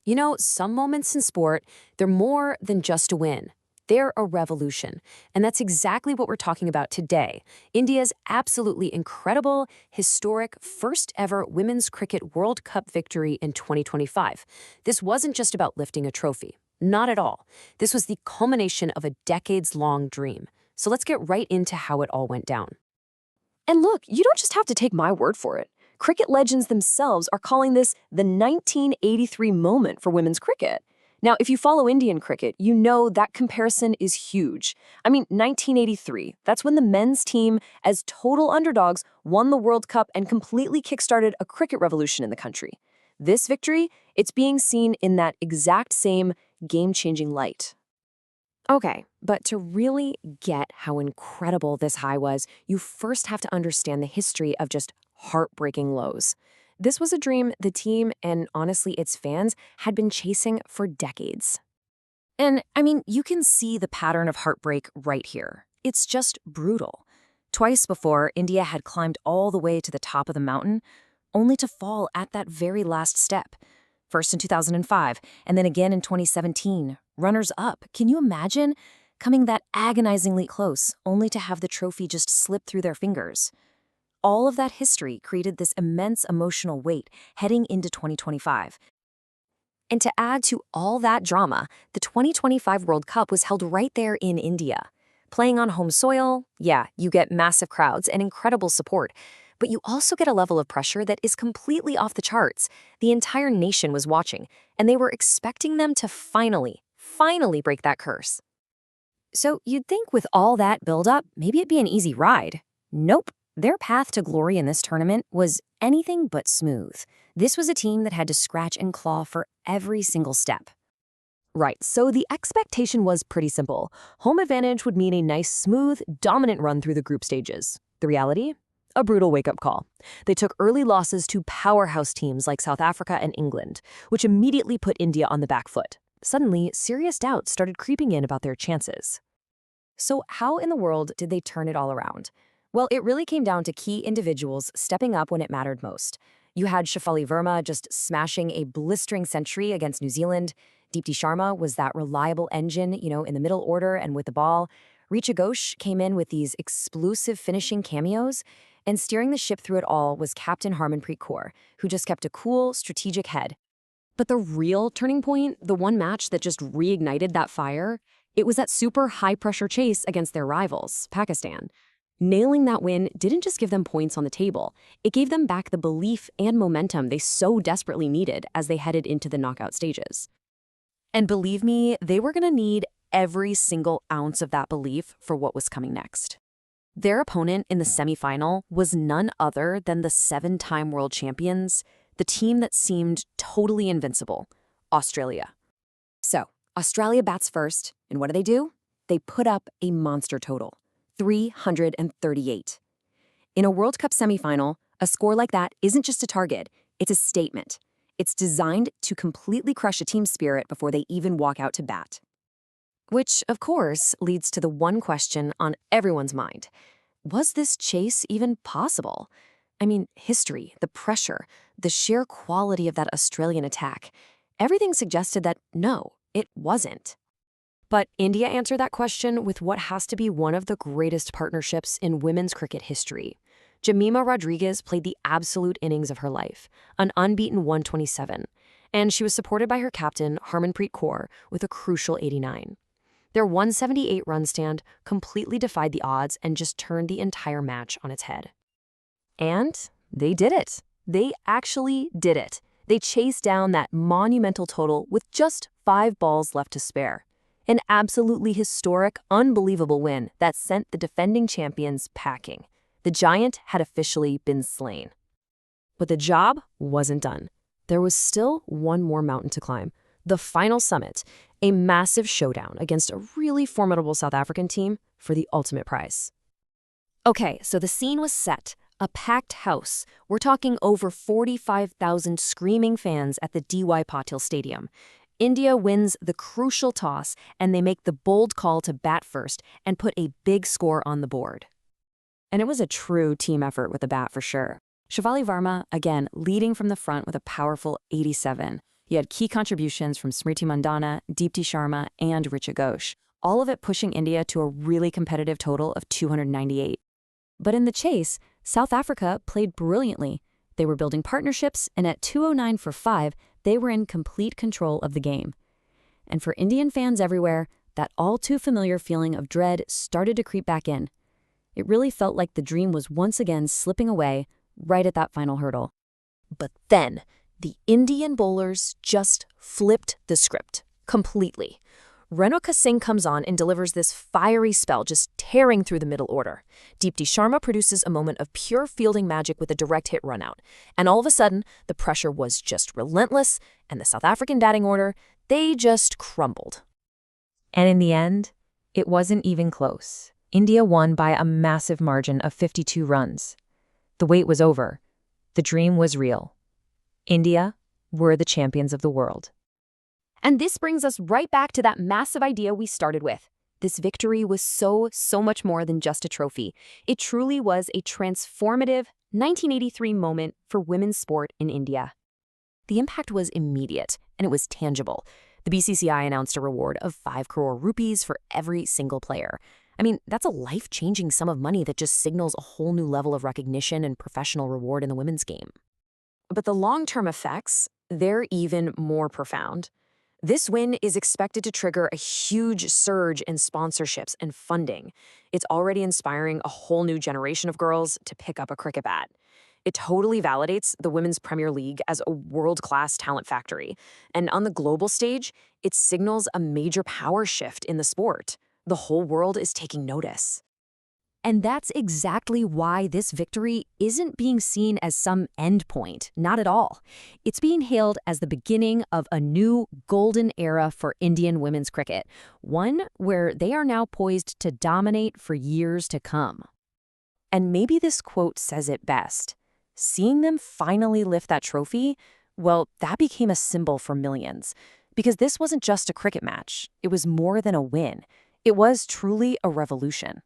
You know, some moments in sport, they're more than just a win. They're a revolution. And that's exactly what we're talking about today. India's absolutely incredible, historic, first ever Women's Cricket World Cup victory in 2025. This wasn't just about lifting a trophy. Not at all. This was the culmination of a decades-long dream. So let's get right into how it all went down. And look, you don't just have to take my word for it. Cricket legends themselves are calling this the 1983 moment for women's cricket. Now, if you follow Indian cricket, you know that comparison is huge. I mean, 1983, that's when the men's team, as total underdogs, won the World Cup and completely kickstarted a cricket revolution in the country. This victory, it's being seen in that exact same game-changing light. Okay, but to really get how incredible this high was, you first have to understand the history of just heartbreaking lows. This was a dream the team, and honestly its fans, had been chasing for decades. And, I mean, you can see the pattern of heartbreak right here. It's just brutal. Twice before, India had climbed all the way to the top of the mountain, only to fall at that very last step. First in 2005, and then again in 2017. Runners up. Can you imagine coming that agonizingly close, only to have the trophy just slip through their fingers? All of that history created this immense emotional weight heading into 2025. And to add to all that drama, the 2025 World Cup was held right there in India. Playing on home soil, yeah, you get massive crowds and incredible support, but you also get a level of pressure that is completely off the charts. The entire nation was watching, and they were expecting them to finally break that curse. So you'd think with all that buildup, maybe it'd be an easy ride. Nope. Their path to glory in this tournament was anything but smooth. This was a team that had to scratch and claw for every single step. Right, so the expectation was pretty simple. Home advantage would mean a nice, smooth, dominant run through the group stages. The reality? A brutal wake-up call. They took early losses to powerhouse teams like South Africa and England, which immediately put India on the back foot. Suddenly, serious doubts started creeping in about their chances. So how in the world did they turn it all around? Well, it really came down to key individuals stepping up when it mattered most. You had Shafali Verma just smashing a blistering century against New Zealand. Deepti Sharma was that reliable engine, in the middle order and with the ball. Richa Ghosh came in with these explosive finishing cameos. And steering the ship through it all was Captain Harmanpreet Kaur, who just kept a cool, strategic head. But the real turning point, the one match that just reignited that fire, it was that super high-pressure chase against their rivals, Pakistan. Nailing that win didn't just give them points on the table, it gave them back the belief and momentum they so desperately needed as they headed into the knockout stages. And believe me, they were going to need every single ounce of that belief for what was coming next. Their opponent in the semifinal was none other than the 7-time world champions, the team that seemed totally invincible, Australia. So, Australia bats first, and what do? They put up a monster total, 338. In a World Cup semifinal, a score like that isn't just a target, it's a statement. It's designed to completely crush a team's spirit before they even walk out to bat. Which, of course, leads to the one question on everyone's mind. Was this chase even possible? I mean, history, the pressure, the sheer quality of that Australian attack, everything suggested that no, it wasn't. But India answered that question with what has to be one of the greatest partnerships in women's cricket history. Jemimah Rodriguez played the absolute innings of her life, an unbeaten 127, and she was supported by her captain, Harmanpreet Kaur, with a crucial 89. Their 178-run stand completely defied the odds and just turned the entire match on its head. And they did it. They actually did it. They chased down that monumental total with just 5 balls left to spare. An absolutely historic, unbelievable win that sent the defending champions packing. The giant had officially been slain. But the job wasn't done. There was still one more mountain to climb. The final summit, a massive showdown against a really formidable South African team for the ultimate prize. Okay, so the scene was set. A packed house. We're talking over 45,000 screaming fans at the DY Patil Stadium. India wins the crucial toss, and they make the bold call to bat first and put a big score on the board. And it was a true team effort with the bat for sure. Shafali Verma, again, leading from the front with a powerful 87. He had key contributions from Smriti Mandana, Deepti Sharma, and Richa Ghosh, all of it pushing India to a really competitive total of 298. But in the chase, South Africa played brilliantly. They were building partnerships, and at 209 for 5, they were in complete control of the game. And for Indian fans everywhere, that all-too-familiar feeling of dread started to creep back in. It really felt like the dream was once again slipping away right at that final hurdle. But then, the Indian bowlers just flipped the script completely. Renuka Singh comes on and delivers this fiery spell, just tearing through the middle order. Deepti Sharma produces a moment of pure fielding magic with a direct hit runout. And all of a sudden, the pressure was just relentless, and the South African batting order, they just crumbled. And in the end, it wasn't even close. India won by a massive margin of 52 runs. The wait was over. The dream was real. India were the champions of the world. And this brings us right back to that massive idea we started with. This victory was so much more than just a trophy. It truly was a transformative 1983 moment for women's sport in India. The impact was immediate, and it was tangible. The BCCI announced a reward of 5 crore rupees for every single player. I mean, that's a life-changing sum of money that just signals a whole new level of recognition and professional reward in the women's game. But the long-term effects, they're even more profound. This win is expected to trigger a huge surge in sponsorships and funding. It's already inspiring a whole new generation of girls to pick up a cricket bat. It totally validates the Women's Premier League as a world-class talent factory. And on the global stage, it signals a major power shift in the sport. The whole world is taking notice. And that's exactly why this victory isn't being seen as some endpoint, not at all. It's being hailed as the beginning of a new golden era for Indian women's cricket, one where they are now poised to dominate for years to come. And maybe this quote says it best. Seeing them finally lift that trophy, well, that became a symbol for millions. Because this wasn't just a cricket match. It was more than a win. It was truly a revolution.